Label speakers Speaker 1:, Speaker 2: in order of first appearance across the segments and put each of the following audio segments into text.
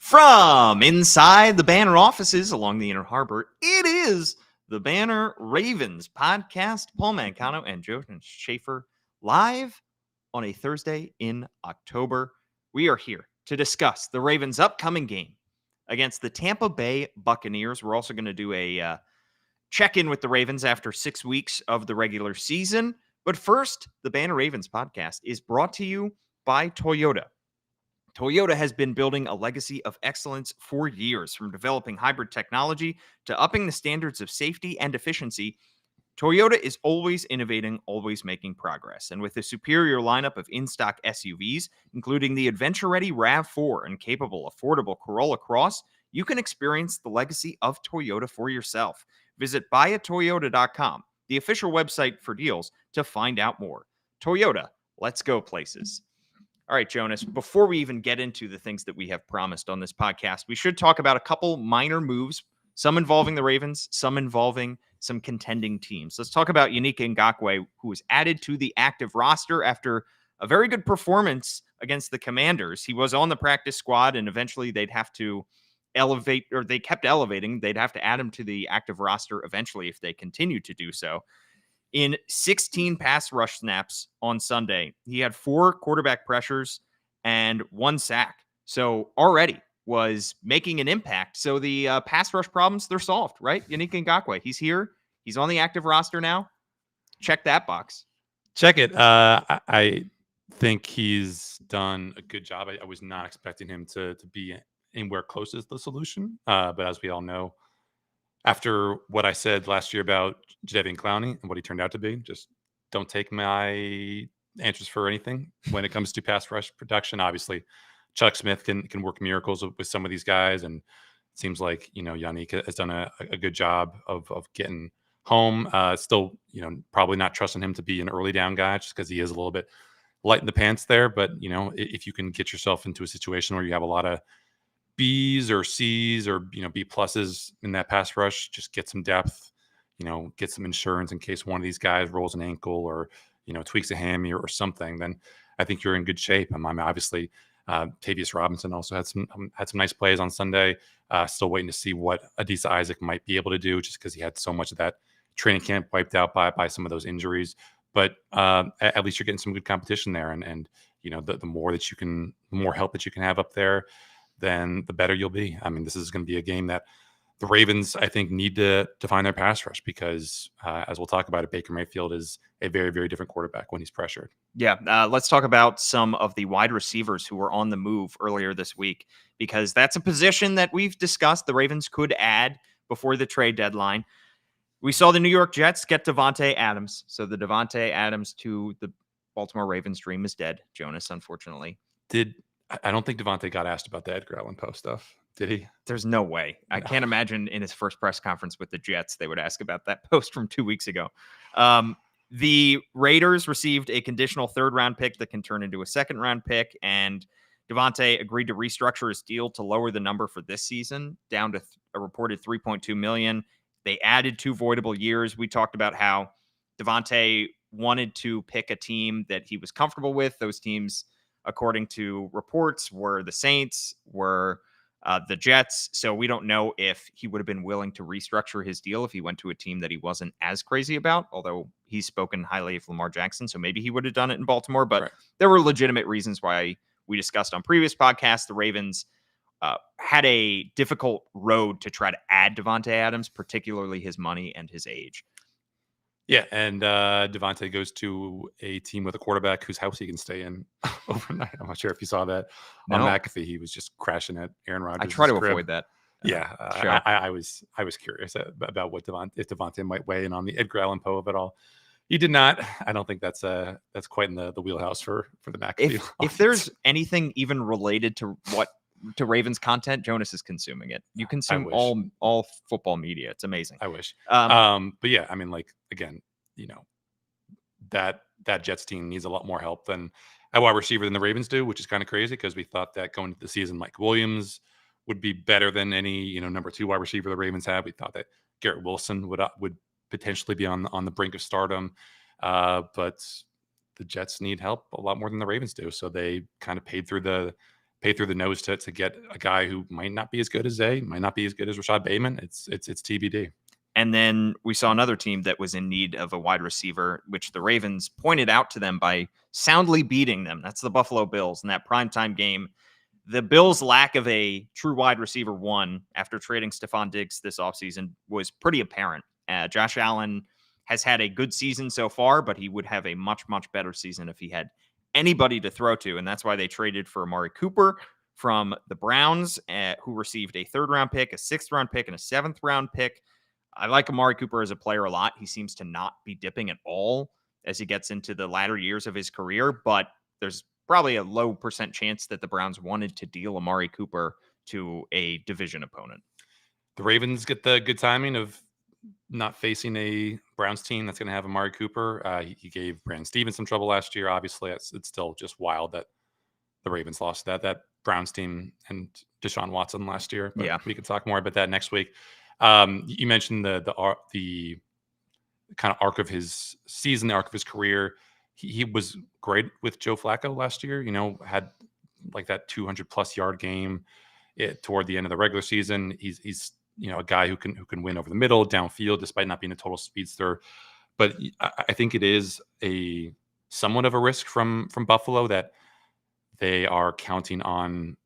Speaker 1: From inside the Banner offices along the Inner Harbor, it is the Banner Ravens podcast. Paul Mancano and Jonas Shaffer live on a Thursday in October. We are here to discuss the Ravens' upcoming game against the Tampa Bay Buccaneers. We're also going to do a check-in with the Ravens after 6 weeks of the regular season. But first, the Banner Ravens podcast is brought to you by Toyota. Toyota has been building a legacy of excellence for years, from developing hybrid technology to upping the standards of safety and efficiency. Toyota is always innovating, always making progress. And with a superior lineup of in-stock SUVs, including the adventure-ready RAV4 and capable, affordable Corolla Cross, you can experience the legacy of Toyota for yourself. Visit buyatoyota.com, the official website for deals, to find out more. Toyota, let's go places. All right, Jonas, before we even get into the things that we have promised on this podcast, we should talk about a couple minor moves, some involving the Ravens, some involving some contending teams. Let's talk about Yannick Ngakoue, who was added to the active roster after a very good performance against the Commanders. He was on the practice squad, and eventually they'd have to elevate, or they kept elevating. They'd have to add him to the active roster eventually if they continue to do so. In 16 pass rush snaps on Sunday, he had 4 quarterback pressures and 1 sack. So already was making an impact. So the pass rush problems, they're solved, right? Yannick Ngakoue, he's here. He's on the active roster now. Check that box.
Speaker 2: Check it. I think he's done a good job. I was not expecting him to be anywhere close as the solution. But as we all know, after what I said last year about Jadeveon Clowney and what he turned out to be, just don't take my answers for anything when it comes to pass rush production. Obviously, Chuck Smith can work miracles with some of these guys, and it seems like Yannick has done a good job of getting home. Still, probably not trusting him to be an early down guy just because he is a little bit light in the pants there. But if you can get yourself into a situation where you have a lot of B's or C's or B pluses in that pass rush, just get some depth, get some insurance in case one of these guys rolls an ankle or tweaks a hammy or something. Then I think you're in good shape. I'm obviously Tavius Robinson also had some nice plays on Sunday. Still waiting to see what Adisa Isaac might be able to do, just because he had so much of that training camp wiped out by some of those injuries. But at least you're getting some good competition there, and the more help that you can have up there, then the better you'll be. I mean, this is going to be a game that the Ravens, I think, need to find their pass rush because, as we'll talk about it, Baker Mayfield is a very, very different quarterback when he's pressured.
Speaker 1: Yeah, let's talk about some of the wide receivers who were on the move earlier this week, because that's a position that we've discussed the Ravens could add before the trade deadline. We saw the New York Jets get Davante Adams. So the Davante Adams to the Baltimore Ravens dream is dead, Jonas, unfortunately.
Speaker 2: I don't think Davante got asked about the Edgar Allan Poe stuff. Did he?
Speaker 1: There's no way. No. I can't imagine in his first press conference with the Jets they would ask about that post from 2 weeks ago. The Raiders received a conditional 3rd-round pick that can turn into a 2nd-round pick, and Davante agreed to restructure his deal to lower the number for this season down to a reported $3.2 million. They added 2 voidable years. We talked about how Davante wanted to pick a team that he was comfortable with. Those teams, according to reports, were the Saints, were the Jets. So we don't know if he would have been willing to restructure his deal if he went to a team that he wasn't as crazy about, although he's spoken highly of Lamar Jackson. So maybe he would have done it in Baltimore. But right. There were legitimate reasons why we discussed on previous podcasts. The Ravens had a difficult road to try to add Davante Adams, particularly his money and his age.
Speaker 2: Yeah, and Davante goes to a team with a quarterback whose house he can stay in overnight. I'm not sure if you saw that on McAfee. He was just crashing at Aaron Rodgers.
Speaker 1: I try to avoid that.
Speaker 2: Yeah, sure. I was curious about what if Davante might weigh in on the Edgar Allan Poe of it all. He did not. I don't think that's quite in the wheelhouse for the McAfee.
Speaker 1: If there's anything even related to Ravens content, Jonas is consuming it. You consume all football media. It's amazing.
Speaker 2: I wish. But yeah, I mean, again, that Jets team needs a lot more help than a wide receiver than the Ravens do, which is kind of crazy because we thought that going into the season, Mike Williams would be better than any number 2 wide receiver the Ravens have. We thought that Garrett Wilson would potentially be on the brink of stardom, but the Jets need help a lot more than the Ravens do. So they kind of paid through the pay through the nose to get a guy who might not be as good as Zay, might not be as good as Rashad Bateman. It's TBD.
Speaker 1: And then we saw another team that was in need of a wide receiver, which the Ravens pointed out to them by soundly beating them. That's the Buffalo Bills in that primetime game. The Bills' lack of a true wide receiver one after trading Stephon Diggs this offseason was pretty apparent. Josh Allen has had a good season so far, but he would have a much, much better season if he had anybody to throw to. And that's why they traded for Amari Cooper from the Browns, who received a 3rd-round pick, a 6th-round pick, and a 7th-round pick. I like Amari Cooper as a player a lot. He seems to not be dipping at all as he gets into the latter years of his career, but there's probably a low % chance that the Browns wanted to deal Amari Cooper to a division opponent.
Speaker 2: The Ravens get the good timing of not facing a Browns team that's going to have Amari Cooper. He gave Brandon Stevens some trouble last year. Obviously, it's still just wild that the Ravens lost that Browns team and Deshaun Watson last year. But
Speaker 1: yeah,
Speaker 2: we can talk more about that next week. You mentioned the kind of arc of his season, the arc of his career. He was great with Joe Flacco last year. Had like that 200+ yard game toward the end of the regular season. He's a guy who can win over the middle, downfield, despite not being a total speedster. But I think it is a somewhat of a risk from Buffalo that they are counting on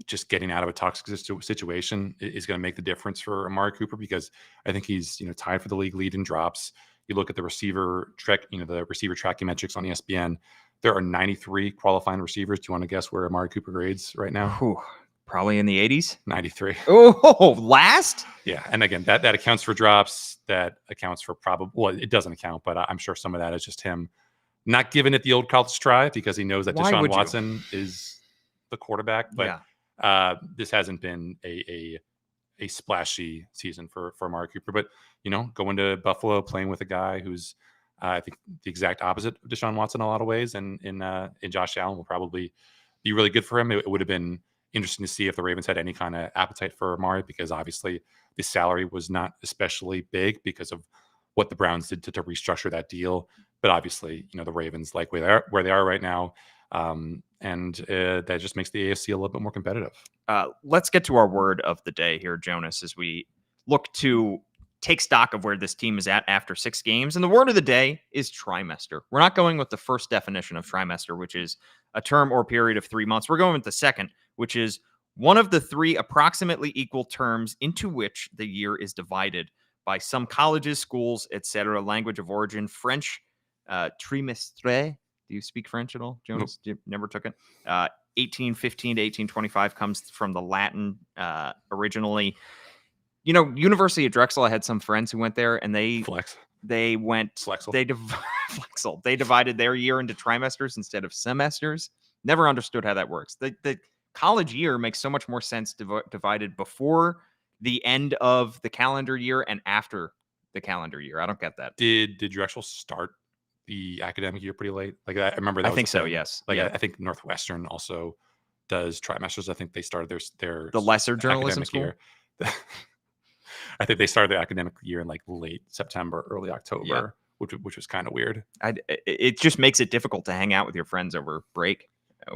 Speaker 2: just getting out of a toxic situation is going to make the difference for Amari Cooper, because I think he's tied for the league lead in drops. You look at the receiver tracking metrics on ESPN. There are 93 qualifying receivers. Do you want to guess where Amari Cooper grades right now?
Speaker 1: Whew, probably in the 80s.
Speaker 2: 93.
Speaker 1: Oh, last?
Speaker 2: Yeah, and again, that accounts for drops. That accounts for it doesn't account, but I'm sure some of that is just him not giving it the old college try because he knows that Deshaun Watson is the quarterback. But this hasn't been a splashy season for Amari Cooper. But going to Buffalo, playing with a guy who's I think the exact opposite of Deshaun Watson in a lot of ways, and in Josh Allen will probably be really good for him. It would have been interesting to see if the Ravens had any kind of appetite for Amari, because obviously the salary was not especially big because of what the Browns did to restructure that deal. But obviously, the Ravens like where they are right now. And that just makes the AFC a little bit more competitive.
Speaker 1: Let's get to our word of the day here, Jonas, as we look to take stock of where this team is at after 6 games. And the word of the day is trimester. We're not going with the first definition of trimester, which is a term or period of 3 months. We're going with the second, which is one of the 3 approximately equal terms into which the year is divided by some colleges, schools, etc. Language of origin, French, trimestre. Do you speak French at all, Jonas?
Speaker 2: Nope.
Speaker 1: You never took it? 1815 to 1825 comes from the Latin originally. University of Drexel, I had some friends who went there, and they went
Speaker 2: Flexel.
Speaker 1: Flexel. They divided their year into trimesters instead of semesters. Never understood how that works. The college year makes so much more sense divided before the end of the calendar year and after the calendar year. I don't get that.
Speaker 2: Did Drexel start the academic year pretty late? Like I remember that.
Speaker 1: I think so. Yes.
Speaker 2: Like I think Northwestern also does trimesters. I think they started their
Speaker 1: the lesser journalism school.
Speaker 2: Year. I think they started their academic year in like late September, early October, which was kind of weird.
Speaker 1: It just makes it difficult to hang out with your friends over break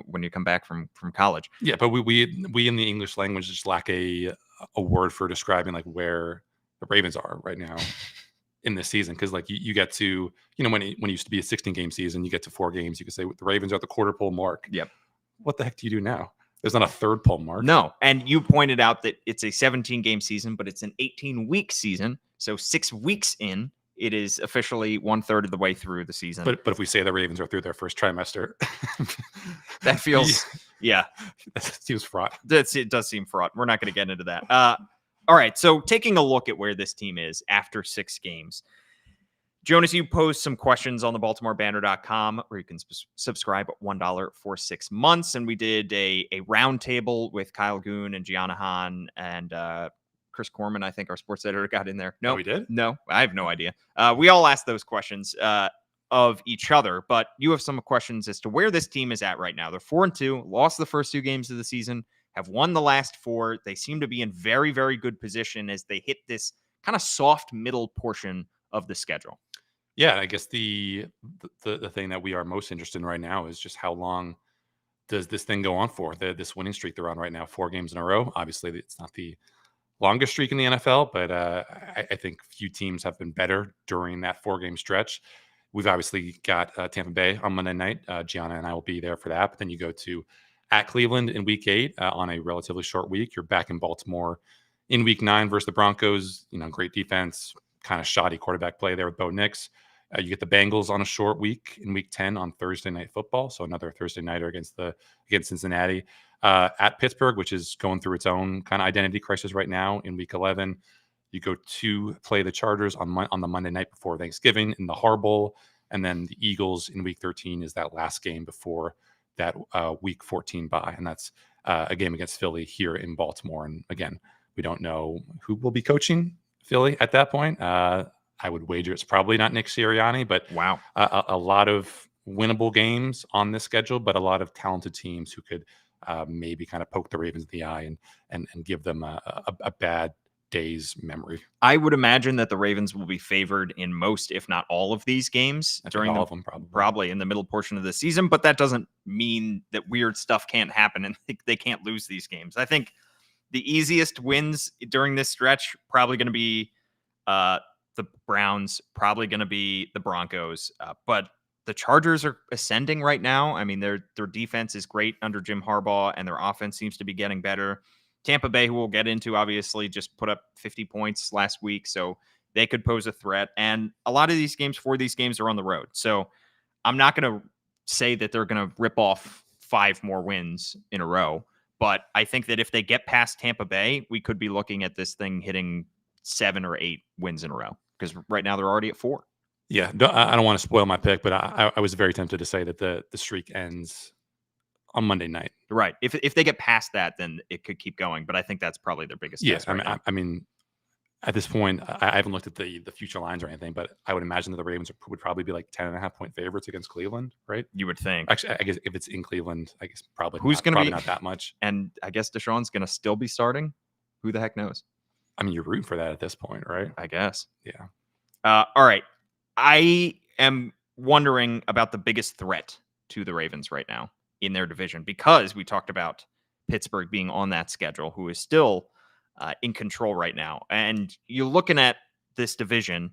Speaker 1: when you come back from college.
Speaker 2: Yeah, but we in the English language just lack a word for describing like where the Ravens are right now in this season, because like you get to when it used to be a 16-game season, you get to 4 games, you could say the Ravens are at the quarter pole mark.
Speaker 1: Yep.
Speaker 2: What the heck do you do now? There's not a third pole mark.
Speaker 1: No, and you pointed out that it's a 17-game season, but it's an 18-week season. So 6 weeks in, it is officially 1/3 of the way through the season.
Speaker 2: But if we say the Ravens are through their first trimester,
Speaker 1: that feels that
Speaker 2: seems fraught.
Speaker 1: It does seem fraught. We're not going to get into that. All right, so taking a look at where this team is after 6 games. Jonas, you posed some questions on the BaltimoreBanner.com where you can subscribe at $1 for 6 months. And we did a roundtable with Kyle Goon and Gianna Hahn and Chris Corman, I think our sports editor, got in there. No,
Speaker 2: we did?
Speaker 1: No, I have no idea. We all asked those questions of each other, but you have some questions as to where this team is at right now. They're 4-2, lost the first 2 games of the season, have won the last 4. They seem to be in very, very good position as they hit this kind of soft middle portion of the schedule.
Speaker 2: Yeah, I guess the thing that we are most interested in right now is just how long does this thing go on for? This winning streak they're on right now, 4 games in a row. Obviously, it's not the longest streak in the NFL, but I think few teams have been better during that 4-game stretch. We've obviously got Tampa Bay on Monday night. Gianna and I will be there for that. But then you go to at Cleveland in Week 8 on a relatively short week. You're back in Baltimore in Week 9 versus the Broncos. Great defense, kind of shoddy quarterback play there with Bo Nix. You get the Bengals on a short week in Week 10 on Thursday Night Football, so another Thursday nighter against Cincinnati. At Pittsburgh, which is going through its own kind of identity crisis right now in Week 11. You go to play the Chargers on the Monday night before Thanksgiving in the Harbowl, and then the Eagles in Week 13 is that last game before that Week 14 bye, and that's a game against Philly here in Baltimore. And again, we don't know who will be coaching Philly at that point. I would wager it's probably not Nick Sirianni, but
Speaker 1: Wow.
Speaker 2: A lot of winnable games on this schedule, but a lot of talented teams who could maybe kind of poke the Ravens in the eye and give them a bad day's memory.
Speaker 1: I would imagine that the Ravens will be favored in most, if not all, of these games during
Speaker 2: all
Speaker 1: the,
Speaker 2: of them
Speaker 1: probably in the middle portion of the season. But that doesn't mean that weird stuff can't happen and they can't lose these games. I think the easiest wins during this stretch probably going to be the Browns, probably going to be the Broncos, but the Chargers are ascending right now. I mean, their defense is great under Jim Harbaugh, and their offense seems to be getting better. Tampa Bay, who we'll get into, obviously just put up 50 points last week, so they could pose a threat. And a lot of these games, 4 of these games, are on the road. So I'm not going to say that they're going to rip off 5 more wins in a row, but I think that if they get past Tampa Bay, we could be looking at this thing hitting 7 or 8 wins in a row, because right now they're already at 4.
Speaker 2: Yeah, I don't want to spoil my pick, but I was very tempted to say that the streak ends on Monday night.
Speaker 1: Right. If they get past that, then it could keep going. But I think that's probably their biggest test.
Speaker 2: Yes, I mean, at this point, I haven't looked at the future lines or anything, but I would imagine that the Ravens would probably be like 10.5-point favorites against Cleveland, right?
Speaker 1: You would think.
Speaker 2: Actually, I guess if it's in Cleveland, I guess probably not that much.
Speaker 1: And I guess Deshaun's going to still be starting. Who the heck knows?
Speaker 2: I mean, you're rooting for that at this point, right?
Speaker 1: I guess.
Speaker 2: Yeah.
Speaker 1: All right. I am wondering about the biggest threat to the Ravens right now in their division, because we talked about Pittsburgh being on that schedule, who is still in control right now. And you're looking at this division,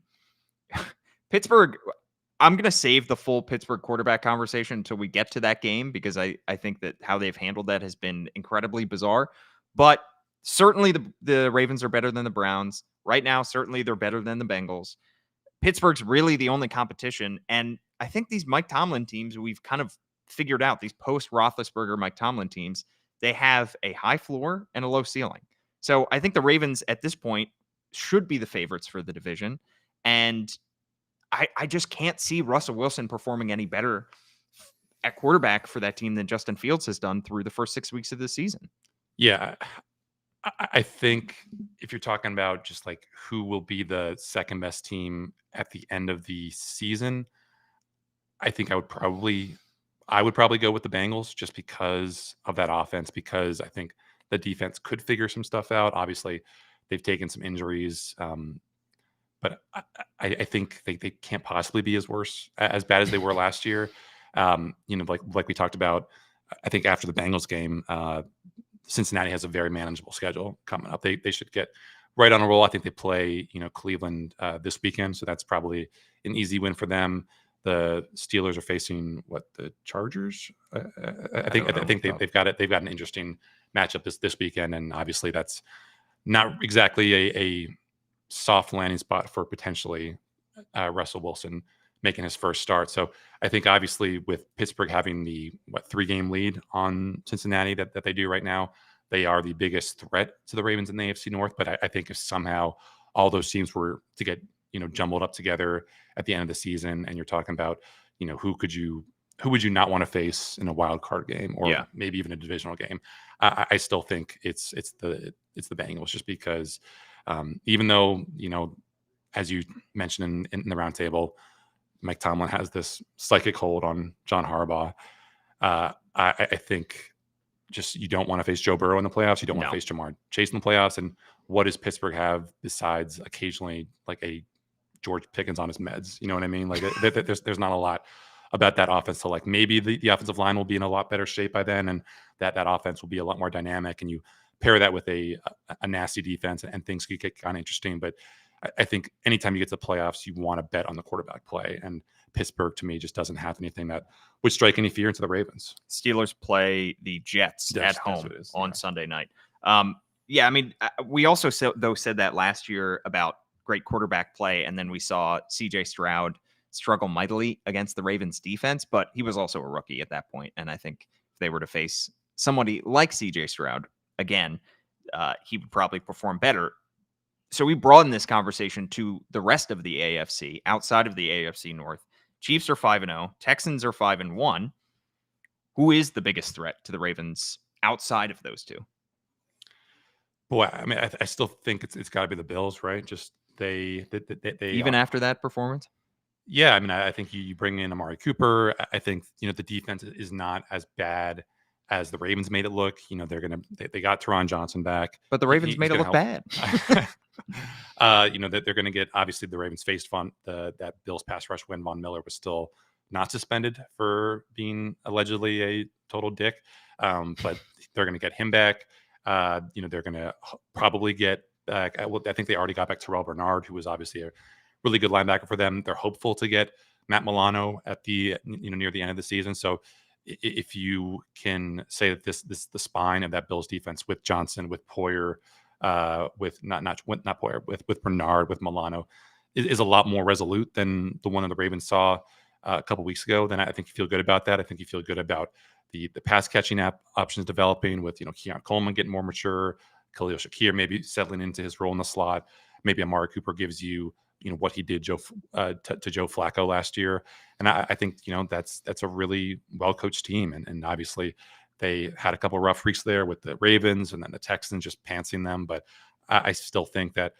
Speaker 1: Pittsburgh. I'm going to save the full Pittsburgh quarterback conversation until we get to that game, because I think that how they've handled that has been incredibly bizarre. But certainly the Ravens are better than the Browns. Right now, certainly they're better than the Bengals. Pittsburgh's really the only competition. And I think these Mike Tomlin teams, we've kind of figured out, these post-Roethlisberger Mike Tomlin teams, they have a high floor and a low ceiling. So I think the Ravens at this point should be the favorites for the division. And I just can't see Russell Wilson performing any better at quarterback for that team than Justin Fields has done through the first 6 weeks of the season.
Speaker 2: Yeah. I think if you're talking about just like who will be the second best team at the end of the season, I think I would probably go with the Bengals just because of that offense, because I think the defense could figure some stuff out. Obviously, they've taken some injuries, but I think they can't possibly be as bad as they were last year. Like we talked about, I think after the Bengals game, Cincinnati has a very manageable schedule coming up. They should get right on a roll. I think they play, Cleveland this weekend, so that's probably an easy win for them. The Steelers are facing the Chargers. I think they've got it. They've got an interesting matchup this weekend, and obviously that's not exactly a soft landing spot for potentially Russell Wilson making his first start. So I think obviously with Pittsburgh having the 3-game lead on Cincinnati that they do right now, they are the biggest threat to the Ravens in the AFC North. But I think if somehow all those teams were to get jumbled up together at the end of the season, and you're talking about who would you not want to face in a wild card game, or maybe even a divisional game, I still think it's the Bengals, just because even though as you mentioned in the roundtable, Mike Tomlin has this psychic hold on John Harbaugh. I think just you don't want to face Joe Burrow in the playoffs. You don't want to face Jamar Chase in the playoffs. And what does Pittsburgh have besides occasionally like a George Pickens on his meds? You know what I mean? Like there's not a lot about that offense to like maybe the offensive line will be in a lot better shape by then, and that offense will be a lot more dynamic. And you pair that with a nasty defense, and things could get kind of interesting. But I think anytime you get to the playoffs, you want to bet on the quarterback play. And Pittsburgh, to me, just doesn't have anything that would strike any fear into the Ravens.
Speaker 1: Steelers play the Jets at home
Speaker 2: what it is,
Speaker 1: on
Speaker 2: yeah.
Speaker 1: Sunday night. Yeah, I mean, we also said that last year about great quarterback play, and then we saw C.J. Stroud struggle mightily against the Ravens defense, but he was also a rookie at that point, and I think if they were to face somebody like C.J. Stroud again, he would probably perform better. So we broaden this conversation to the rest of the AFC, outside of the AFC North. Chiefs are 5-0, Texans are 5-1. Who is the biggest threat to the Ravens outside of those two?
Speaker 2: Boy, I mean, I still think it's got to be the Bills, right? Just they
Speaker 1: Even after that performance?
Speaker 2: Yeah, I mean, I think you bring in Amari Cooper. I think the defense is not as bad as the Ravens made it look. They got Teron Johnson back,
Speaker 1: but the Ravens made it look bad.
Speaker 2: That they're going to get, obviously the Ravens faced that Bills pass rush when Von Miller was still not suspended for being allegedly a total dick, but they're going to get him back. They're going to probably get back. I think they already got back Terrell Bernard, who was obviously a really good linebacker for them. They're hopeful to get Matt Milano at the near the end of the season. So if you can say that the spine of that Bills defense with Johnson, with Poyer, with not Poyer, with Bernard, with Milano, is a lot more resolute than the one that the Ravens saw a couple weeks ago, then I think you feel good about that. I think you feel good about the pass catching options developing with Keon Coleman getting more mature, Khalil Shakir maybe settling into his role in the slot. Maybe Amari Cooper gives you what he did to Joe Flacco last year, and I think that's a really well coached team, and obviously they had a couple of rough weeks there with the Ravens and then the Texans just pantsing them, but I still think that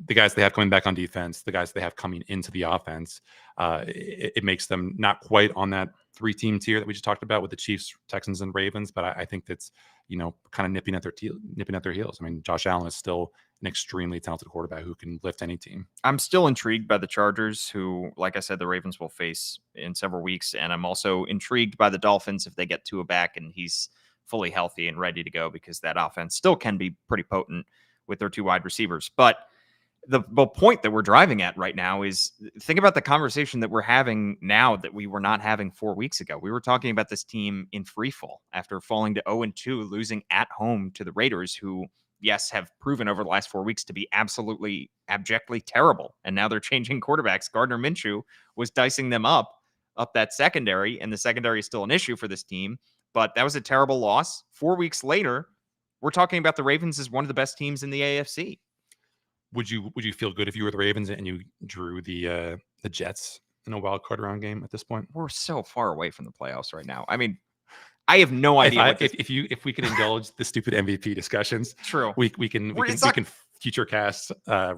Speaker 2: the guys they have coming back on defense, the guys they have coming into the offense, it makes them not quite on that 3-team tier that we just talked about with the Chiefs, Texans, and Ravens. But I think that's kind of nipping at their heels. I mean, Josh Allen is still an extremely talented quarterback who can lift any team.
Speaker 1: I'm still intrigued by the Chargers, who, like I said, the Ravens will face in several weeks, and I'm also intrigued by the Dolphins if they get Tua back and he's fully healthy and ready to go, because that offense still can be pretty potent with their two wide receivers. But the point that we're driving at right now is, think about the conversation that we're having now that we were not having 4 weeks ago. We were talking about this team in free fall after falling to 0-2, losing at home to the Raiders, who, yes, have proven over the last 4 weeks to be absolutely abjectly terrible. And now they're changing quarterbacks. Gardner Minshew was dicing them up that secondary, and the secondary is still an issue for this team. But that was a terrible loss. 4 weeks later, we're talking about the Ravens as one of the best teams in the AFC.
Speaker 2: Would you feel good if you were the Ravens and you drew the Jets in a wild card round game at this point?
Speaker 1: We're so far away from the playoffs right now. I mean, I have no idea.
Speaker 2: If we can indulge the stupid MVP discussions,
Speaker 1: true,
Speaker 2: we can future cast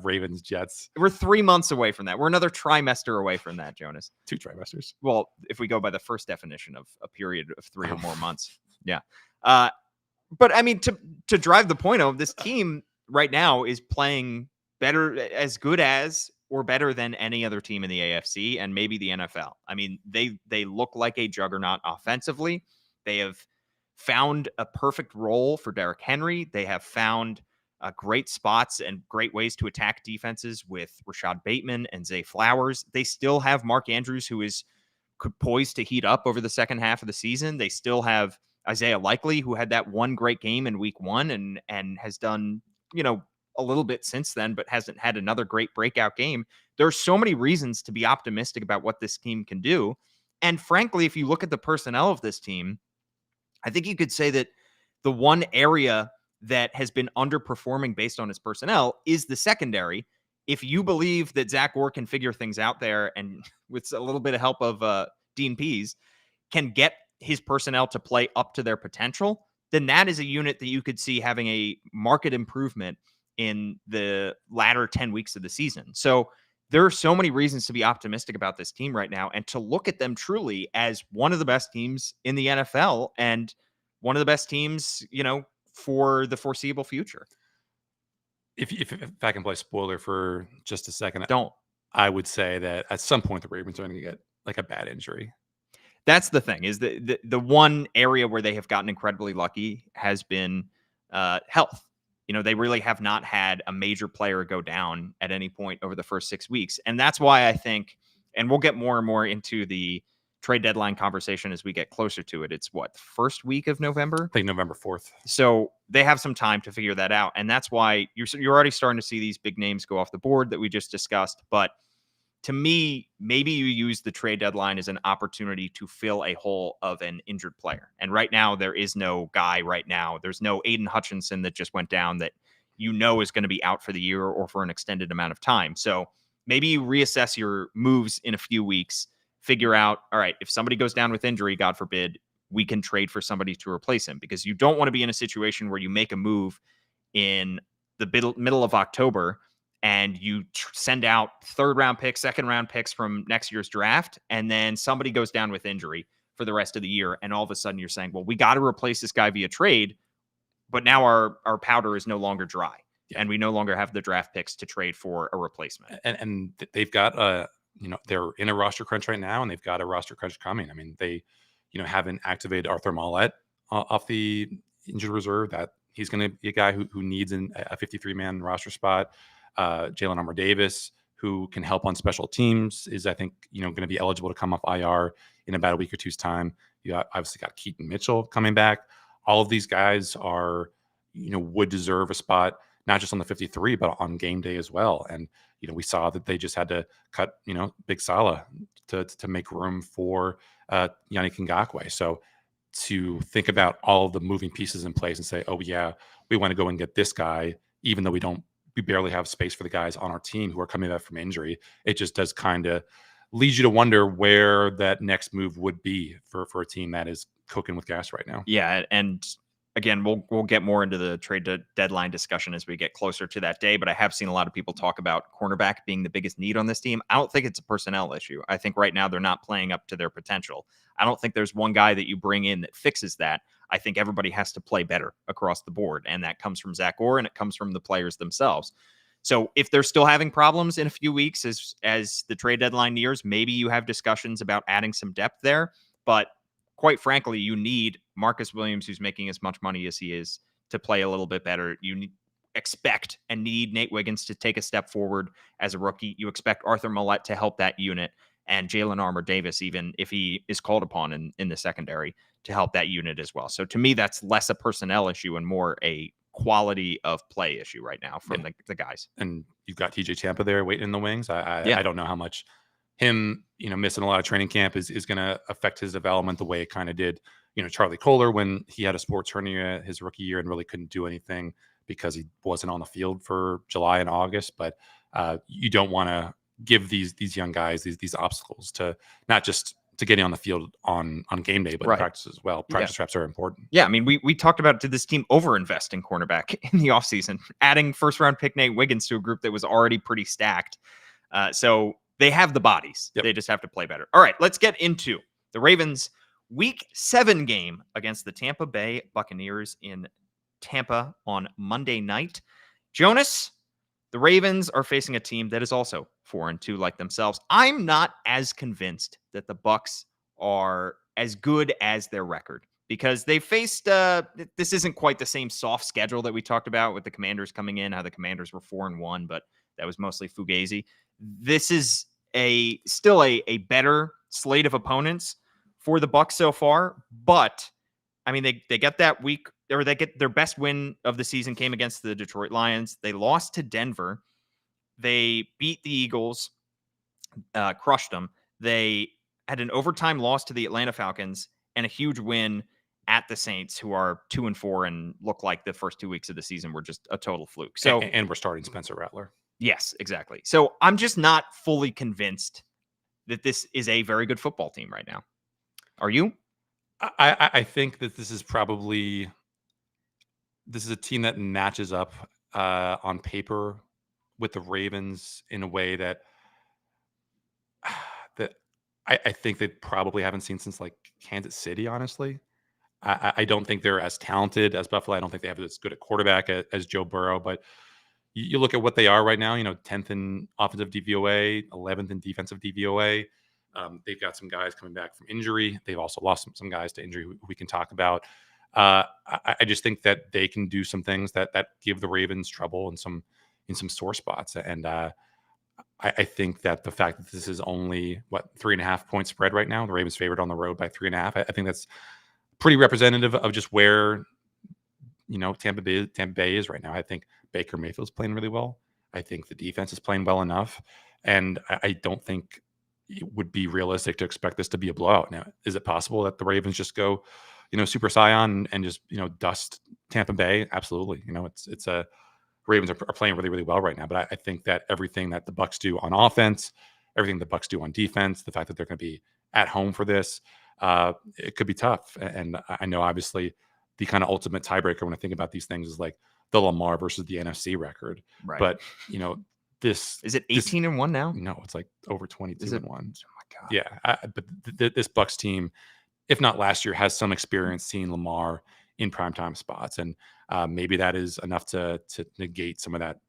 Speaker 2: Ravens Jets.
Speaker 1: We're 3 months away from that. We're another trimester away from that, Jonas.
Speaker 2: 2 trimesters.
Speaker 1: Well, if we go by the first definition of a period of 3 or more months, yeah. But I mean, to drive the point home, this team right now is playing better, as good as or better than any other team in the AFC and maybe the NFL. I mean, they look like a juggernaut offensively. They have found a perfect role for Derrick Henry. They have found great spots and great ways to attack defenses with Rashad Bateman and Zay Flowers. They still have Mark Andrews, who is poised to heat up over the second half of the season. They still have Isaiah Likely, who had that one great game in week 1 and has done, a little bit since then, but hasn't had another great breakout game. There are so many reasons to be optimistic about what this team can do. And frankly, if you look at the personnel of this team, I think you could say that the one area that has been underperforming based on its personnel is the secondary. If you believe that Zach Orr can figure things out there, and with a little bit of help of Dean Pease, can get his personnel to play up to their potential, then that is a unit that you could see having a market improvement in the latter 10 weeks of the season. So there are so many reasons to be optimistic about this team right now and to look at them truly as one of the best teams in the NFL and one of the best teams, for the foreseeable future.
Speaker 2: If I can play spoiler for just a second,
Speaker 1: don't.
Speaker 2: I would say that at some point the Ravens are going to get like a bad injury.
Speaker 1: That's the thing, is the one area where they have gotten incredibly lucky has been health. They really have not had a major player go down at any point over the first 6 weeks. And that's why I think, and we'll get more and more into the trade deadline conversation as we get closer to it. It's what, first week of November?
Speaker 2: I think November 4th.
Speaker 1: So they have some time to figure that out. And that's why you're already starting to see these big names go off the board that we just discussed. But to me, maybe you use the trade deadline as an opportunity to fill a hole of an injured player. And right now, there is no guy right now. There's no Aiden Hutchinson that just went down that is going to be out for the year or for an extended amount of time. So maybe you reassess your moves in a few weeks, figure out, all right, if somebody goes down with injury, God forbid, we can trade for somebody to replace him, because you don't want to be in a situation where you make a move in the middle of October and you send out third round picks, second round picks from next year's draft, and then somebody goes down with injury for the rest of the year. And all of a sudden you're saying, well, we got to replace this guy via trade, but now our powder is no longer dry. Yeah. And we no longer have the draft picks to trade for a replacement.
Speaker 2: And they've got they're in a roster crunch right now, and they've got a roster crunch coming. I mean, they, haven't activated Arthur Mollett off the injured reserve. That he's going to be a guy who needs a 53-man roster spot. Jalen Armour-Davis, who can help on special teams, is, I think, going to be eligible to come off IR in about a week or two's time. You obviously got Keaton Mitchell coming back. All of these guys are, would deserve a spot, not just on the 53, but on game day as well. And, we saw that they just had to cut, Big Salah to make room for Yannick Ngakoue. So to think about all of the moving pieces in place and say, oh yeah, we want to go and get this guy, even though we barely have space for the guys on our team who are coming back from injury, it just does kind of lead you to wonder where that next move would be for a team that is cooking with gas right now.
Speaker 1: Yeah, and again, we'll get more into the trade deadline discussion as we get closer to that day, but I have seen a lot of people talk about cornerback being the biggest need on this team. I don't think it's a personnel issue. I think right now they're not playing up to their potential. I don't think there's one guy that you bring in that fixes that. I think everybody has to play better across the board, and that comes from Zach Orr and it comes from the players themselves. So if they're still having problems in a few weeks as the trade deadline nears, maybe you have discussions about adding some depth there. But quite frankly, you need Marcus Williams, who's making as much money as he is, to play a little bit better. You expect and need Nate Wiggins to take a step forward as a rookie. You expect Arthur Mollett to help that unit, and Jalen Armour-Davis, even if he is called upon in the secondary, to help that unit as well. So to me, that's less a personnel issue and more a quality of play issue right now from the guys.
Speaker 2: And you've got TJ Tampa there waiting in the wings. I don't know how much him, missing a lot of training camp is going to affect his development the way it kind of did, Charlie Kohler when he had a sports hernia his rookie year and really couldn't do anything because he wasn't on the field for July and August. But you don't want to give these young guys these obstacles to not just to getting on the field on game day, but in practice as well. Practice reps are important.
Speaker 1: Yeah, I mean, we talked about, did this team overinvest in cornerback in the offseason, adding first-round pick Nate Wiggins to a group that was already pretty stacked. So they have the bodies. Yep. They just have to play better. All right, let's get into the Ravens' Week 7 game against the Tampa Bay Buccaneers in Tampa on Monday night. Jonas, the Ravens are facing a team that is also 4-2 like themselves. I'm not as convinced that the Bucs are as good as their record, because they faced this isn't quite the same soft schedule that we talked about with the Commanders coming in, how the Commanders were 4-1, but that was mostly Fugazi. This is still a better slate of opponents for the Bucs so far, but I mean, they get that week, or they get their best win of the season came against the Detroit Lions. They lost to Denver. They beat the Eagles, crushed them. They had an overtime loss to the Atlanta Falcons and a huge win at the Saints, who are 2-4 and look like the first 2 weeks of the season were just a total fluke. So,
Speaker 2: and we're starting Spencer Rattler.
Speaker 1: Yes, exactly. So I'm just not fully convinced that this is a very good football team right now. Are you?
Speaker 2: I think that this is a team that matches up on paper with the Ravens in a way that I think they probably haven't seen since like Kansas City, honestly. I don't think they're as talented as Buffalo. I don't think they have as good a quarterback as Joe Burrow, but you look at what they are right now, 10th in offensive DVOA, 11th in defensive DVOA, They've got some guys coming back from injury. They've also lost some guys to injury who we can talk about. I just think that they can do some things that give the Ravens trouble in some sore spots. And I think that the fact that this is only 3.5 point spread right now, the Ravens favored on the road by 3.5. I think that's pretty representative of just where Tampa Bay is right now. I think Baker Mayfield's playing really well. I think the defense is playing well enough, and I don't think it would be realistic to expect this to be a blowout. Now, is it possible that the Ravens just go, Super Scion and just dust Tampa Bay? Absolutely. It's a Ravens are playing really, really well right now. But I think that everything that the Bucs do on offense, everything the Bucs do on defense, the fact that they're going to be at home for this, it could be tough. And I know obviously the kind of ultimate tiebreaker when I think about these things is like the Lamar versus the NFC record.
Speaker 1: Right.
Speaker 2: But this
Speaker 1: is it 18-1 now?
Speaker 2: No, it's like over 22-1. Oh
Speaker 1: my God.
Speaker 2: Yeah, but this Bucs team, if not last year, has some experience seeing Lamar in primetime spots, and maybe that is enough to negate some of that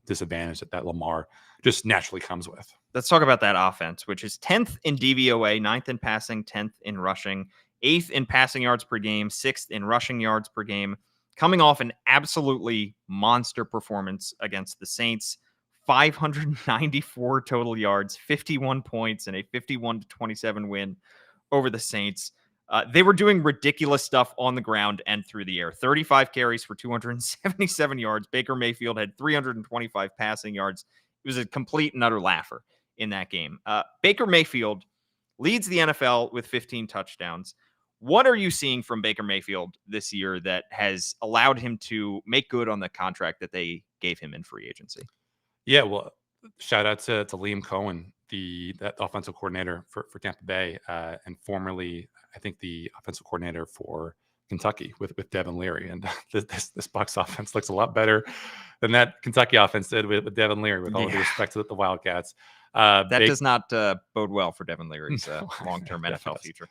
Speaker 2: disadvantage that Lamar just naturally comes with.
Speaker 1: Let's talk about that offense, which is 10th in DVOA, 9th in passing, 10th in rushing, 8th in passing yards per game, 6th in rushing yards per game, coming off an absolutely monster performance against the Saints. 594 total yards, 51 points, and a 51-27 win over the Saints. They were doing ridiculous stuff on the ground and through the air. 35 carries for 277 yards. Baker Mayfield had 325 passing yards. It was a complete and utter laugher in that game. Baker Mayfield leads the NFL with 15 touchdowns. What are you seeing from Baker Mayfield this year that has allowed him to make good on the contract that they gave him in free agency?
Speaker 2: Yeah, well, shout out to Liam Cohen, that offensive coordinator for Tampa Bay, and formerly, I think, the offensive coordinator for Kentucky with Devin Leary. And this Bucs offense looks a lot better than that Kentucky offense did with Devin Leary, with all due respect to the Wildcats.
Speaker 1: That does not bode well for Devin Leary's long-term NFL future.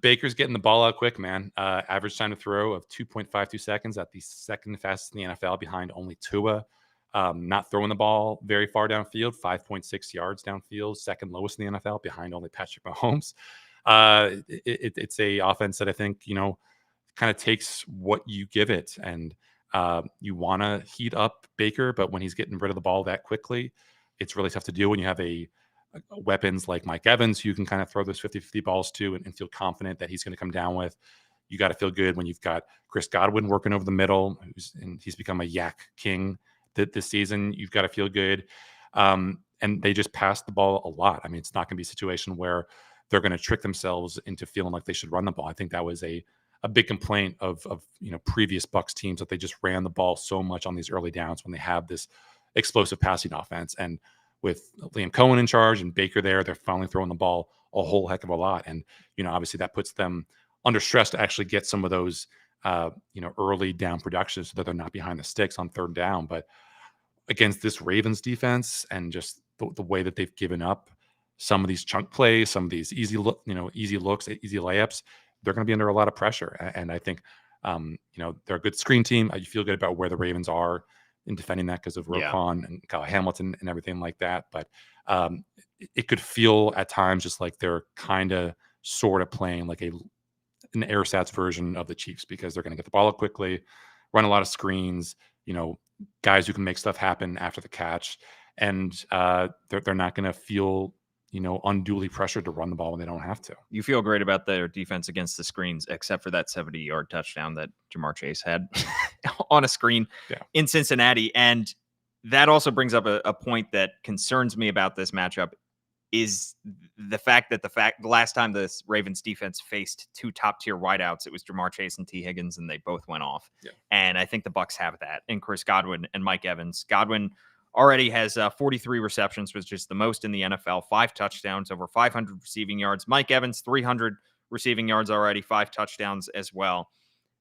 Speaker 2: Baker's getting the ball out quick, man. Average time to throw of 2.52 seconds, at the second fastest in the NFL, behind only Tua. Not throwing the ball very far downfield, 5.6 yards downfield, second lowest in the NFL, behind only Patrick Mahomes. It's a offense that I think, kind of takes what you give it. And you want to heat up Baker, but when he's getting rid of the ball that quickly, it's really tough to do when you have weapons like Mike Evans, who you can kind of throw those 50-50 balls to and feel confident that he's going to come down with. You got to feel good when you've got Chris Godwin working over the middle, and he's become a yak king this season. You've got to feel good. And they just pass the ball a lot. I mean, it's not going to be a situation where they're going to trick themselves into feeling like they should run the ball. I think that was a big complaint of previous Bucs teams, that they just ran the ball so much on these early downs when they have this explosive passing offense. And with Liam Cohen in charge and Baker there, they're finally throwing the ball a whole heck of a lot. And, obviously that puts them under stress to actually get some of those, early down productions so that they're not behind the sticks on third down. But against this Ravens defense and just the way that they've given up some of these chunk plays, some of these easy looks, easy layups, they're going to be under a lot of pressure. And I think, they're a good screen team. You feel good about where the Ravens are in defending that because of Roquan and Kyle Hamilton and everything like that. But it could feel at times just like they're kind of sort of playing like an ersatz version of the Chiefs, because they're going to get the ball up quickly, run a lot of screens, guys who can make stuff happen after the catch. And they're not going to feel, unduly pressured to run the ball when they don't have to.
Speaker 1: You feel great about their defense against the screens, except for that 70-yard touchdown that Jamar Chase had on a screen in Cincinnati. And that also brings up a point that concerns me about this matchup, is the fact that the last time this Ravens defense faced two top-tier wideouts, it was Jamar Chase and T. Higgins, and they both went off. Yeah. And I think the Bucs have that in Chris Godwin and Mike Evans. Godwin already has 43 receptions, which is the most in the NFL, 5 touchdowns, over 500 receiving yards. Mike Evans, 300 receiving yards already, 5 touchdowns as well.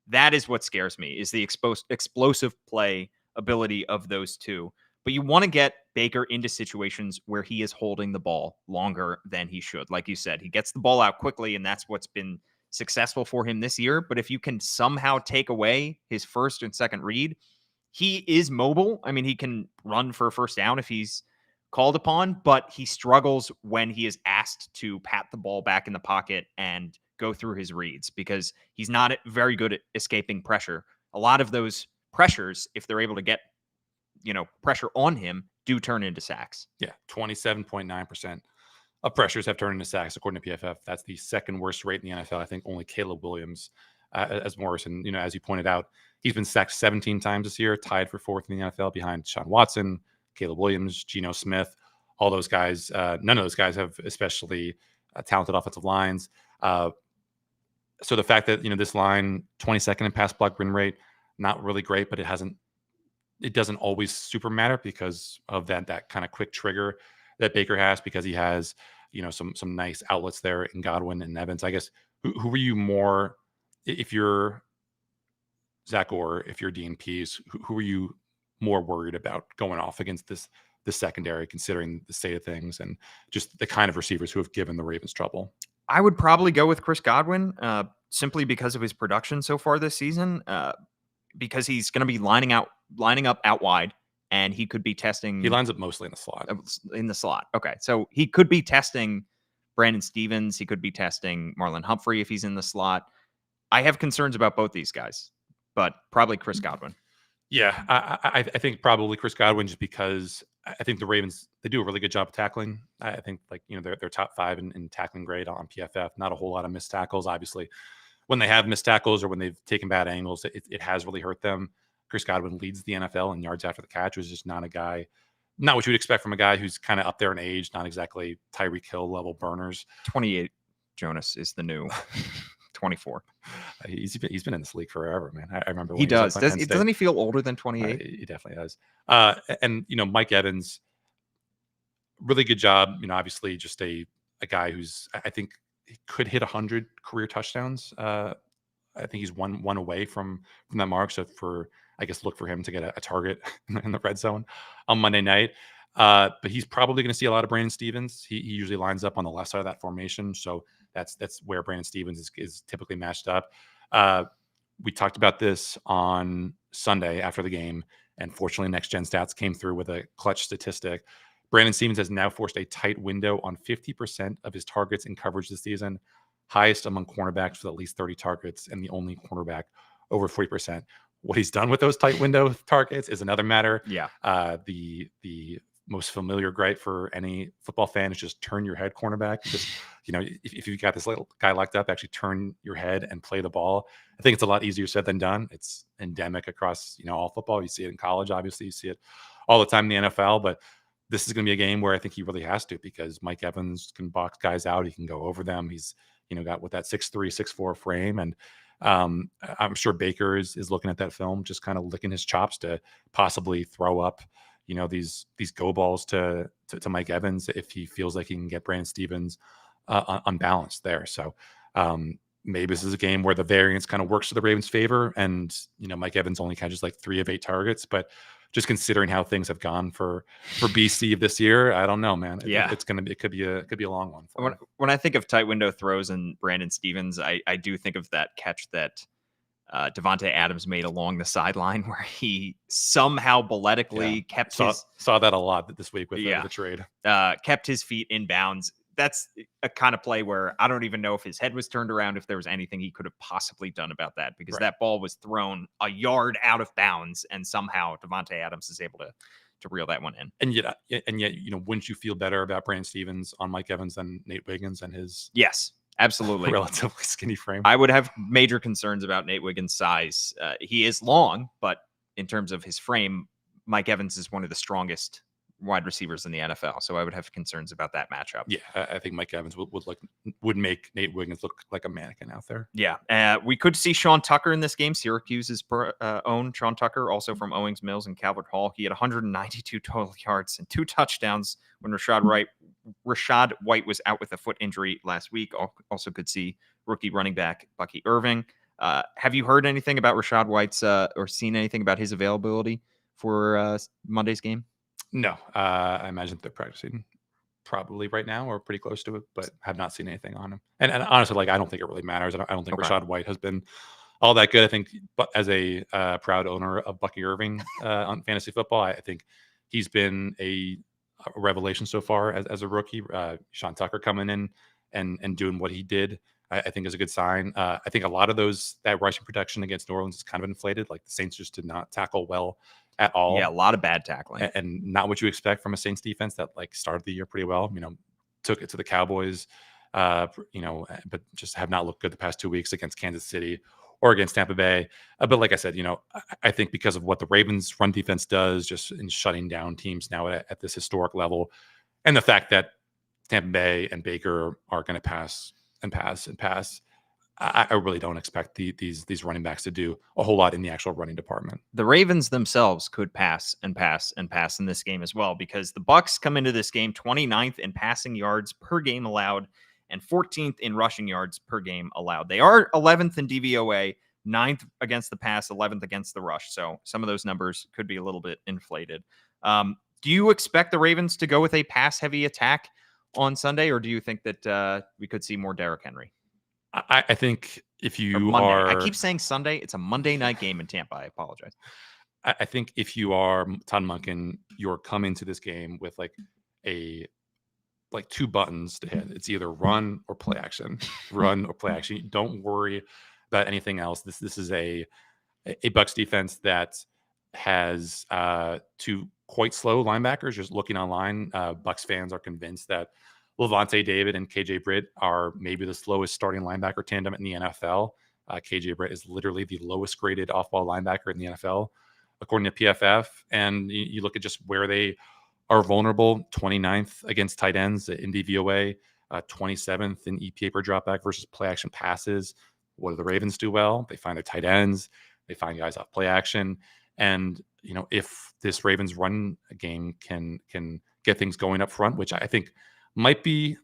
Speaker 1: That is what scares me, is the explosive play ability of those two. But you want to get Baker into situations where he is holding the ball longer than he should. Like you said, he gets the ball out quickly, and that's what's been successful for him this year. But if you can somehow take away his first and second read, he is mobile. I mean, he can run for a first down if he's called upon, but he struggles when he is asked to pat the ball back in the pocket and go through his reads because he's not very good at escaping pressure. A lot of those pressures, if they're able to get, pressure on him, do turn into sacks.
Speaker 2: Yeah, 27.9% of pressures have turned into sacks, according to PFF. That's the second worst rate in the NFL. I think only Caleb Williams as Morrison. As you pointed out, he's been sacked 17 times this year, tied for fourth in the NFL behind Sean Watson, Caleb Williams, Geno Smith. All those guys, none of those guys have especially talented offensive lines. So the fact that, this line, 22nd in pass block win rate, not really great, but it doesn't always super matter because of that kind of quick trigger that Baker has, because he has, some nice outlets there in Godwin and Evans. I guess, who were you more, if you're Zach or if you're DNPs, who are you more worried about going off against this secondary, considering the state of things and just the kind of receivers who have given the Ravens trouble?
Speaker 1: I would probably go with Chris Godwin, simply because of his production so far this season, because he's going to be lining up out wide, and he could be testing.
Speaker 2: He lines up mostly in the slot.
Speaker 1: Okay, so he could be testing Brandon Stevens. He could be testing Marlon Humphrey if he's in the slot. I have concerns about both these guys, but probably Chris Godwin.
Speaker 2: Yeah, I think probably Chris Godwin, just because I think the Ravens, they do a really good job of tackling. I think they're top 5 in tackling grade on PFF. Not a whole lot of missed tackles. Obviously, when they have missed tackles or when they've taken bad angles, it has really hurt them. Chris Godwin leads the NFL in yards after the catch, was just not what you would expect from a guy who's kind of up there in age, not exactly Tyreek Hill level burners.
Speaker 1: 28 Jonas is the new 24.
Speaker 2: He's been in this league forever, man. I remember
Speaker 1: he does. Doesn't he feel older than 28?
Speaker 2: He definitely does. And Mike Evans, really good job. Obviously just a guy who's, I think, he could hit 100 career touchdowns. I think he's one away from that mark. So look for him to get a target in the red zone on Monday night. But he's probably going to see a lot of Brandon Stevens. He usually lines up on the left side of that formation. So that's where Brandon Stevens is typically matched up. We talked about this on Sunday after the game, and fortunately Next Gen Stats came through with a clutch statistic. Brandon Stevens has now forced a tight window on 50% of his targets in coverage this season, highest among cornerbacks with at least 30 targets, and the only cornerback over 40%. What he's done with those tight window targets is another matter.
Speaker 1: Yeah.
Speaker 2: The most familiar gripe for any football fan is just turn your head, cornerback. Just, if you've got this little guy locked up, actually turn your head and play the ball. I think it's a lot easier said than done. It's endemic across, all football. You see it in college, obviously. You see it all the time in the NFL, but this is going to be a game where I think he really has to, because Mike Evans can box guys out. He can go over them. He's, got with that 6'3", 6'4" frame. And I'm sure Baker is looking at that film, just kind of licking his chops to possibly throw up, these go balls to Mike Evans if he feels like he can get Brandon Stevens unbalanced there. So maybe this is a game where the variance kind of works to the Ravens' favor, and Mike Evans only catches like 3 of 8 targets. But just considering how things have gone for BC this year, I don't know, man. It could be a long one.
Speaker 1: When I think of tight window throws and Brandon Stevens, I do think of that catch that Devontae Adams made along the sideline, where he somehow balletically kept
Speaker 2: saw that a lot this week with the trade.
Speaker 1: Kept his feet in bounds. That's a kind of play where I don't even know if his head was turned around, if there was anything he could have possibly done about that, because that ball was thrown a yard out of bounds, and somehow Devontae Adams is able to reel that one in.
Speaker 2: And yet, wouldn't you feel better about Brandon Stevens on Mike Evans than Nate Wiggins and his
Speaker 1: absolutely
Speaker 2: relatively skinny frame?
Speaker 1: I would have major concerns about Nate Wiggins' size. He is long, but in terms of his frame, Mike Evans is one of the strongest wide receivers in the NFL. So I would have concerns about that matchup.
Speaker 2: Yeah, I think Mike Evans would make Nate Wiggins look like a mannequin out there.
Speaker 1: Yeah. We could see Sean Tucker in this game. Syracuse's own Sean Tucker, also from Owings Mills and Calvert Hall. He had 192 total yards and 2 touchdowns when Rashad White was out with a foot injury last week. Also could see rookie running back Bucky Irving. Have you heard anything about Rashad White's or seen anything about his availability for Monday's game?
Speaker 2: No, I imagine they're practicing probably right now or pretty close to it, but have not seen anything on him. And honestly, I don't think it really matters. I don't think Rashad White has been all that good. I think, but as a proud owner of Bucky Irving on fantasy football, I think he's been a a revelation so far as a rookie. Sean Tucker coming in and doing what he did, I think is a good sign. I think a lot of that rushing protection against New Orleans is kind of inflated. Like the Saints just did not tackle well at all.
Speaker 1: Yeah, a lot of bad tackling.
Speaker 2: And not what you expect from a Saints defense that like started the year pretty well. Took it to the Cowboys, but just have not looked good the past 2 weeks against Kansas City or against Tampa Bay. But like I said, I think because of what the Ravens run defense does just in shutting down teams now at this historic level, and the fact that Tampa Bay and Baker are going to pass and pass and pass, I really don't expect these running backs to do a whole lot in the actual running department.
Speaker 1: The Ravens themselves could pass and pass and pass in this game as well, because the Bucs come into this game 29th in passing yards per game allowed and 14th in rushing yards per game allowed. They are 11th in DVOA, 9th against the pass, 11th against the rush. So some of those numbers could be a little bit inflated. Do you expect the Ravens to go with a pass-heavy attack on Sunday, or do you think that we could see more Derrick Henry?
Speaker 2: I think if you
Speaker 1: I keep saying Sunday. It's a Monday night game in Tampa. I apologize.
Speaker 2: I think if you are Todd Monken, you're coming to this game with like two buttons to hit. It's either run or play action. Run or play action. Don't worry about anything else. This is a Bucs defense that has two quite slow linebackers. Just looking online, Bucs fans are convinced that Levante David and KJ Britt are maybe the slowest starting linebacker tandem in the NFL. KJ Britt is literally the lowest graded off-ball linebacker in the NFL, according to PFF. And you look at just where they are vulnerable: 29th against tight ends in DVOA, 27th in EPA per dropback versus play action passes. What do the Ravens do well? They find their tight ends. They find guys off play action. And if this Ravens run game can get things going up front, which I think might be,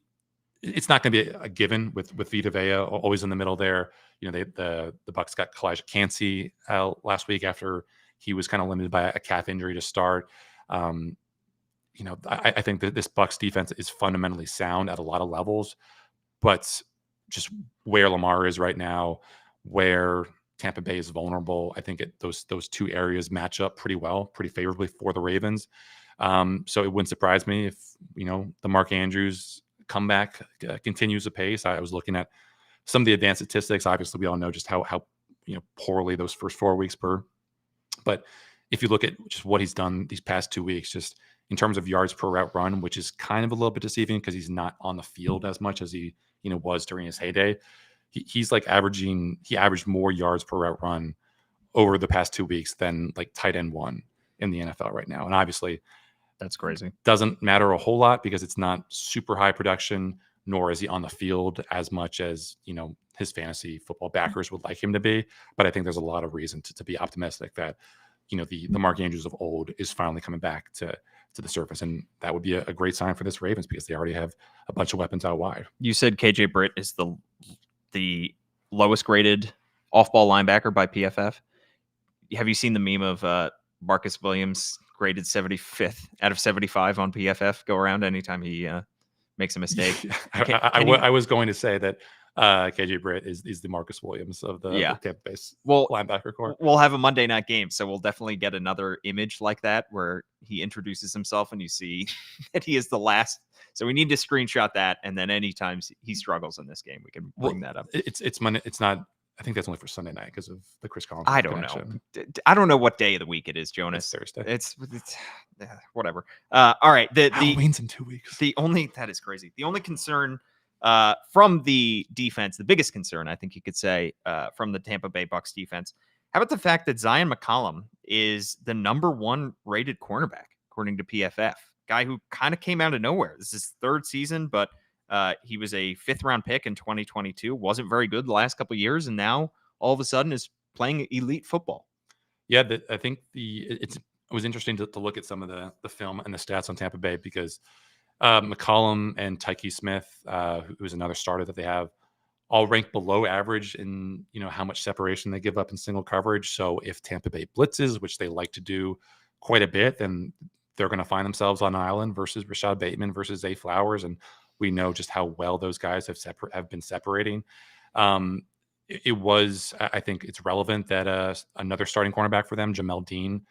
Speaker 2: it's not going to be a given with Vita Vea always in the middle there. The Bucs got Kalijah Cansey last week after he was kind of limited by a calf injury to start. I think that this Bucs defense is fundamentally sound at a lot of levels, but just where Lamar is right now, where Tampa Bay is vulnerable, I think those two areas match up pretty well, pretty favorably for the Ravens. So it wouldn't surprise me if the Mark Andrews comeback continues apace. I was looking at some of the advanced statistics. Obviously, we all know just how poorly those first 4 weeks were. But if you look at just what he's done these past 2 weeks, just in terms of yards per route run, which is kind of a little bit deceiving because he's not on the field as much as he was during his heyday. He's like he averaged more yards per route run over the past 2 weeks than like tight end one in the NFL right now. And obviously,
Speaker 1: that's crazy.
Speaker 2: Doesn't matter a whole lot because it's not super high production, nor is he on the field as much as his fantasy football backers would like him to be. But I think there's a lot of reason to be optimistic that the Mark Andrews of old is finally coming back to the surface, and that would be a great sign for this Ravens because they already have a bunch of weapons out wide.
Speaker 1: You said KJ Britt is the lowest graded off-ball linebacker by PFF. Have you seen the meme of Marcus Williams graded 75th out of 75 on PFF go around anytime he makes a mistake?
Speaker 2: I was going to say that KJ Britt is the Marcus Williams of the Tampa Bay linebacker core.
Speaker 1: We'll have a Monday night game, so we'll definitely get another image like that where he introduces himself and you see that he is the last. So we need to screenshot that, and then anytime he struggles in this game, we can bring that up.
Speaker 2: It's Monday. It's not. I think that's only for Sunday night because of the Chris Collins.
Speaker 1: I don't know. I don't know what day of the week it is, Jonas.
Speaker 2: It's Thursday.
Speaker 1: It's whatever. All right.
Speaker 2: Halloween's in 2 weeks.
Speaker 1: That is crazy. The only concern from the defense, the biggest concern, I think you could say, from the Tampa Bay Bucs defense, how about the fact that Zion McCollum is the number 1 rated cornerback, according to PFF? Guy who kind of came out of nowhere. This is his 3rd season, but he was a 5th-round pick in 2022. Wasn't very good the last couple of years, and now all of a sudden is playing elite football.
Speaker 2: Yeah, I think it was interesting to look at some of the film and the stats on Tampa Bay because McCollum and Tyke Smith, who's another starter that they have, all ranked below average in how much separation they give up in single coverage. So if Tampa Bay blitzes, which they like to do quite a bit, then they're going to find themselves on an island versus Rashad Bateman versus Zay Flowers, and we know just how well those guys have been separating. I think it's relevant that another starting cornerback for them, Jamel Dean,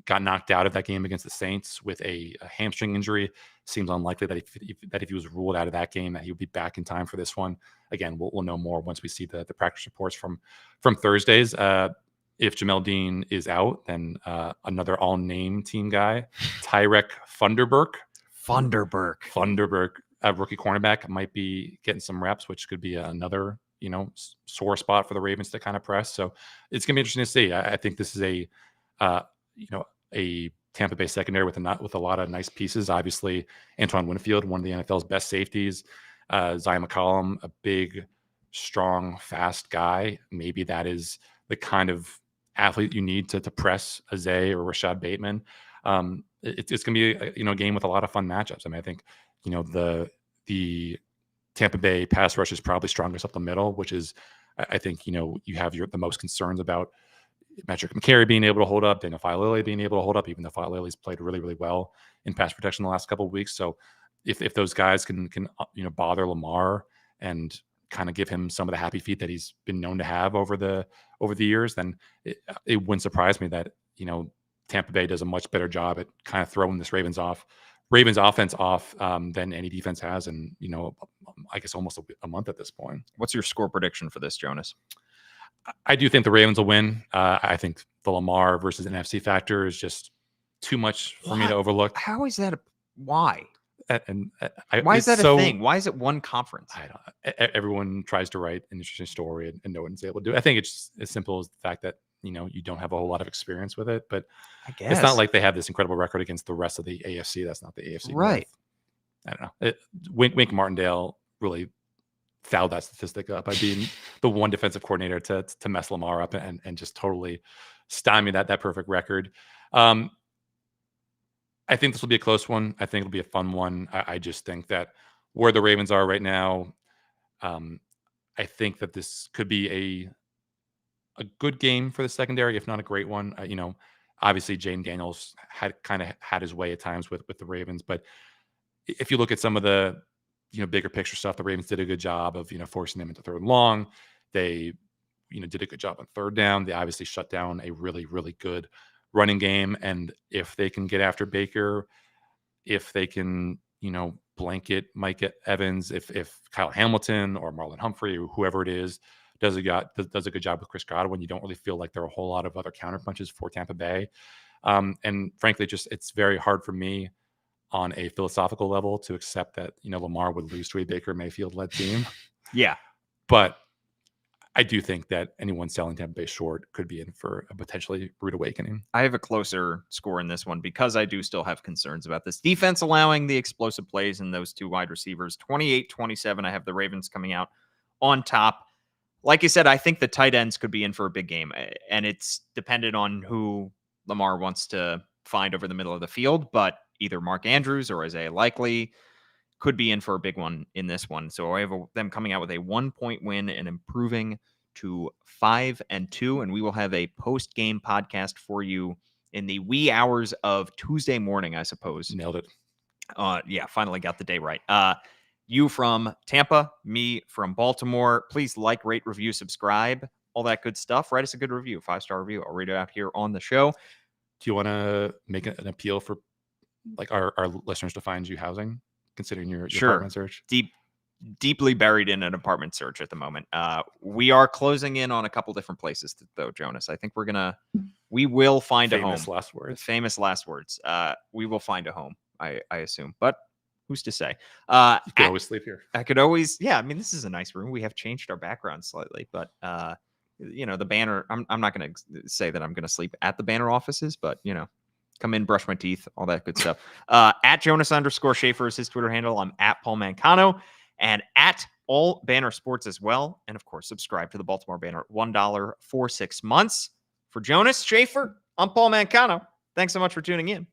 Speaker 2: got knocked out of that game against the Saints with a hamstring injury. Seems unlikely that if he was ruled out of that game, that he would be back in time for this one. Again, we'll know more once we see the practice reports from Thursdays. If Jamel Dean is out, then another all-name team guy, Tyrek Funderburk, a rookie cornerback, might be getting some reps, which could be another sore spot for the Ravens to kind of press. So it's gonna be interesting to see. I think this is a Tampa Bay secondary with a lot of nice pieces. Obviously, Antoine Winfield, one of the NFL's best safeties. Zion McCollum, a big, strong, fast guy. Maybe that is the kind of athlete you need to press a Zay or Rashad Bateman. It's going to be a game with a lot of fun matchups. I mean, I think the Tampa Bay pass rush is probably strongest up the middle, which is I think you have the most concerns about Patrick McCary being able to hold up, Daniel Failele being able to hold up, even though Failele's played really, really well in pass protection the last couple of weeks. So if those guys can bother Lamar and kind of give him some of the happy feet that he's been known to have over the years, then it wouldn't surprise me that Tampa Bay does a much better job at kind of throwing this Ravens offense off than any defense has in I guess almost a month at this point.
Speaker 1: What's your score prediction for this, Jonas?
Speaker 2: I do think the Ravens will win. I think the Lamar versus NFC factor is just too much for me to overlook.
Speaker 1: How is that? Why?
Speaker 2: Why
Speaker 1: is that a thing? Why is it one conference?
Speaker 2: I don't. Everyone tries to write an interesting story, and no one's able to do it. I think it's just as simple as the fact that you don't have a whole lot of experience with it. But
Speaker 1: I guess
Speaker 2: it's not like they have this incredible record against the rest of the AFC. That's not the AFC,
Speaker 1: right?
Speaker 2: North. I don't know. Wink Martindale really fouled that statistic up by being the one defensive coordinator to mess Lamar up and just totally stymie that perfect record. I think this will be a close one. I think it'll be a fun one. I just think that where the Ravens are right now, I think that this could be a good game for the secondary, if not a great one. Obviously Jayden Daniels had his way at times with the Ravens, but if you look at some of the bigger picture stuff, the Ravens did a good job of forcing them into third and long. They did a good job on third down. They obviously shut down a really, really good running game, and if they can get after Baker, if they can blanket Mike Evans, if Kyle Hamilton or Marlon Humphrey or whoever it is does a good job with Chris Godwin, you don't really feel like there are a whole lot of other counterpunches for Tampa Bay. And frankly, it's very hard for me on a philosophical level to accept that Lamar would lose to a Baker Mayfield-led team.
Speaker 1: Yeah,
Speaker 2: but I do think that anyone selling Tampa Bay short could be in for a potentially rude awakening.
Speaker 1: I have a closer score in this one because I do still have concerns about this defense allowing the explosive plays in those two wide receivers. 28-27, I have the Ravens coming out on top. Like you said, I think the tight ends could be in for a big game, and it's dependent on who Lamar wants to find over the middle of the field, but either Mark Andrews or Isaiah Likely could be in for a big one in this one. So I have them coming out with a 1-point win and improving to 5-2. And we will have a post-game podcast for you in the wee hours of Tuesday morning, I suppose.
Speaker 2: Nailed it.
Speaker 1: Yeah, finally got the day right. You from Tampa, me from Baltimore. Please like, rate, review, subscribe, all that good stuff. Write us a good review, 5-star review. I'll read it out here on the show.
Speaker 2: Do you want to make an appeal for like our listeners to find you housing, considering your apartment search?
Speaker 1: Deeply buried in an apartment search at the moment. We are closing in on a couple different places though, Jonas. I think we will find a home. Famous last words. We will find a home, I assume, but who's to say?
Speaker 2: You could always sleep here.
Speaker 1: I could always, yeah. I mean, this is a nice room. We have changed our background slightly, but the Banner, I'm not going to say that I'm going to sleep at the Banner offices, but come in, brush my teeth, all that good stuff. At Jonas_Shaffer is his Twitter handle. I'm at Paul Mancano and at All Banner Sports as well. And of course, subscribe to the Baltimore Banner at $1 for 6 months. For Jonas Shaffer, I'm Paul Mancano. Thanks so much for tuning in.